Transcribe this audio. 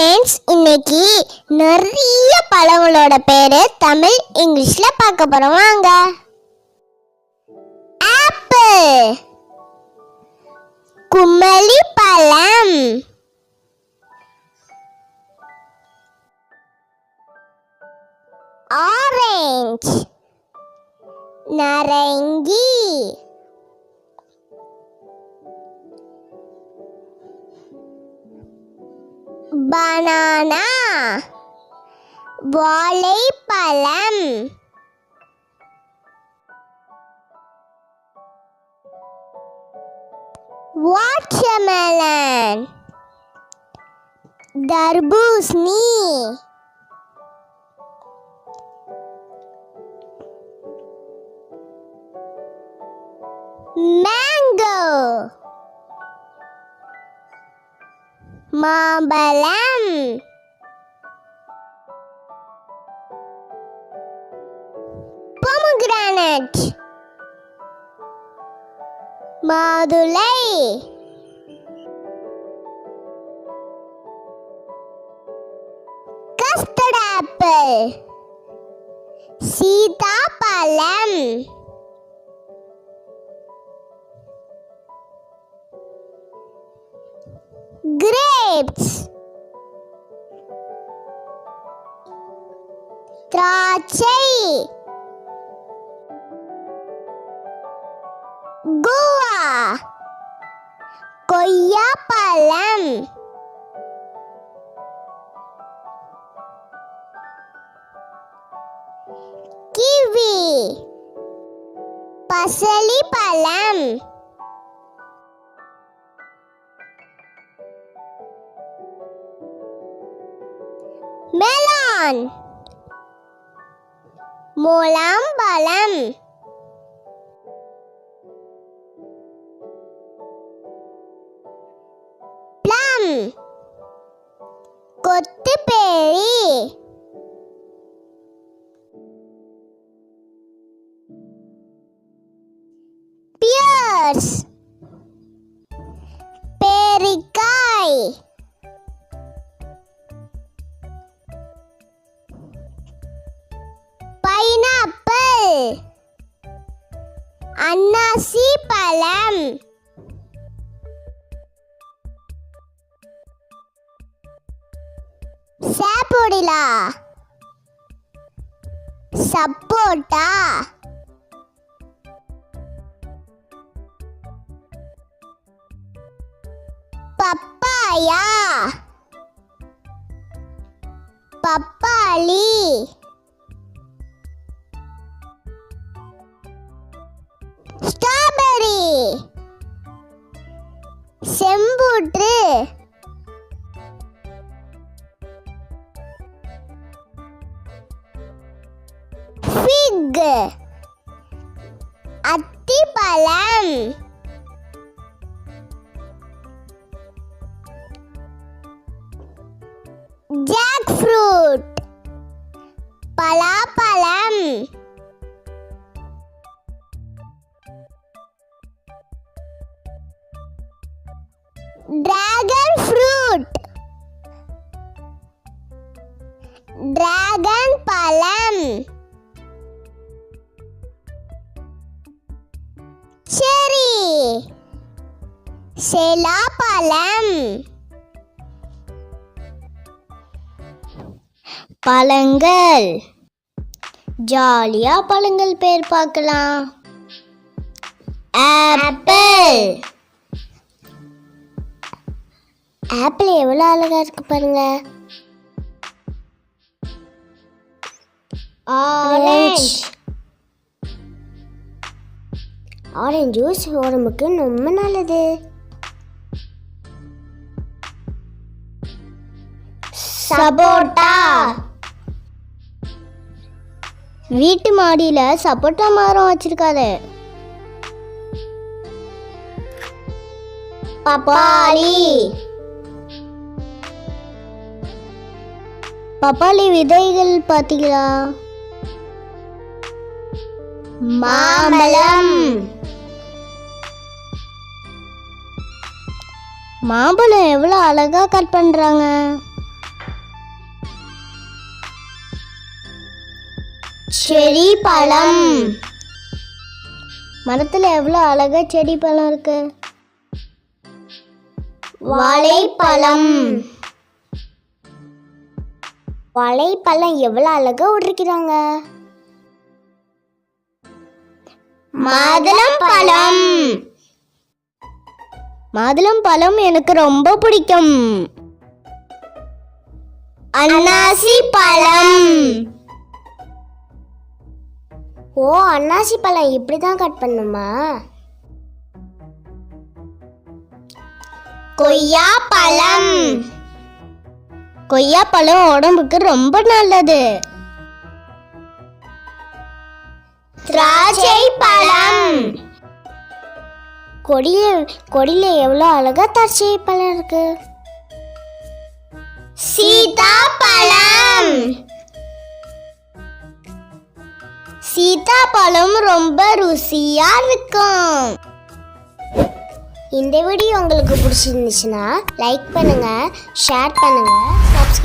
Friends, இன்னைக்கு நிறைய பழங்களோட பேரு தமிழ் இங்கிலீஷ்ல பார்க்க போறோம். வாங்க. ஆப்பிள், குமளி பழம், ஆரஞ்சு, நரங்கி, பனானா, வாழைப்பழம், வாட்டர்மெலன், தர்பூசணி, மேங்கோ, மாம்பழம், பொமோகிரானட், மாதுளை, கஸ்டர்ட் ஆப்பிள், சீதாப்பழம், கிரேப்ஸ், திராட்சை, கோவா, கொய்யாப்பழம், கிவி, பசலிப்பழம், மெலான், முலாம்பழம், பிளம், கொத்துப்பேரி, பியர்ஸ், பேரிக்காய், பைனாப்பிள், அன்னாசி பழம், சாப்போடிலா, சப்போட்டா, பப்பாயா, பப்பாளி, ஸ்ட்ராபெரி, செம்பூற்று, ஃபிக், அத்திப்பழம், ஜாக் ஃப்ரூட், பலாப்பழம், டிராகன் ஃப்ரூட், டிராகன் பழம், செரி, செலாப்பழம். பழங்கள், ஜாலியா பழங்கள் பேர் பார்க்கலாம். ஆப்பிள், ஆப்பிள் எவ்வளவு அழகா இருக்கு பாருங்க. ஆரஞ்சு, ஆரஞ்சு ஜூஸ் உடம்புக்கு ரொம்ப நல்லது. சப்போட்டா, வீட்டு மாடியில சப்போட்டா மரம் வச்சிருக்காரு. பப்பாளி, பப்பாளி விதைகள் பாத்தீங்களா? மாம்பழம், மாம்பழம் எவ்வளவு அழகா கட் பண்றாங்க. செடி பழம். மரத்துல எவ்வளவு அழகா செடி பழம் இருக்கு. வாழைப்பழம். வாழைப்பழம் எவ்வளவு அழகா விட்டுருக்கிறாங்க. மாதுளம்பழம். மாதுளம்பழம் எனக்கு ரொம்ப பிடிக்கும். அன்னாசி பழம். ஓ, அன்னாசி பழம் இப்படிதான் கட் பண்ணுமா? கொய்யா பழம். கொய்யா பழம் உடம்புக்கு ரொம்ப நல்லது. திராட்சை பழம். கொடியில எவ்வளவு அழகா திராட்சை பழம் இருக்கு. சீதாப்பழம். சீதாப்பழம் ரொம்ப ருசியா இருக்கும். இந்த வீடியோ உங்களுக்கு பிடிச்சிருந்துச்சுன்னா லைக் பண்ணுங்க, ஷேர் பண்ணுங்க, சப்ஸ்கிரைப்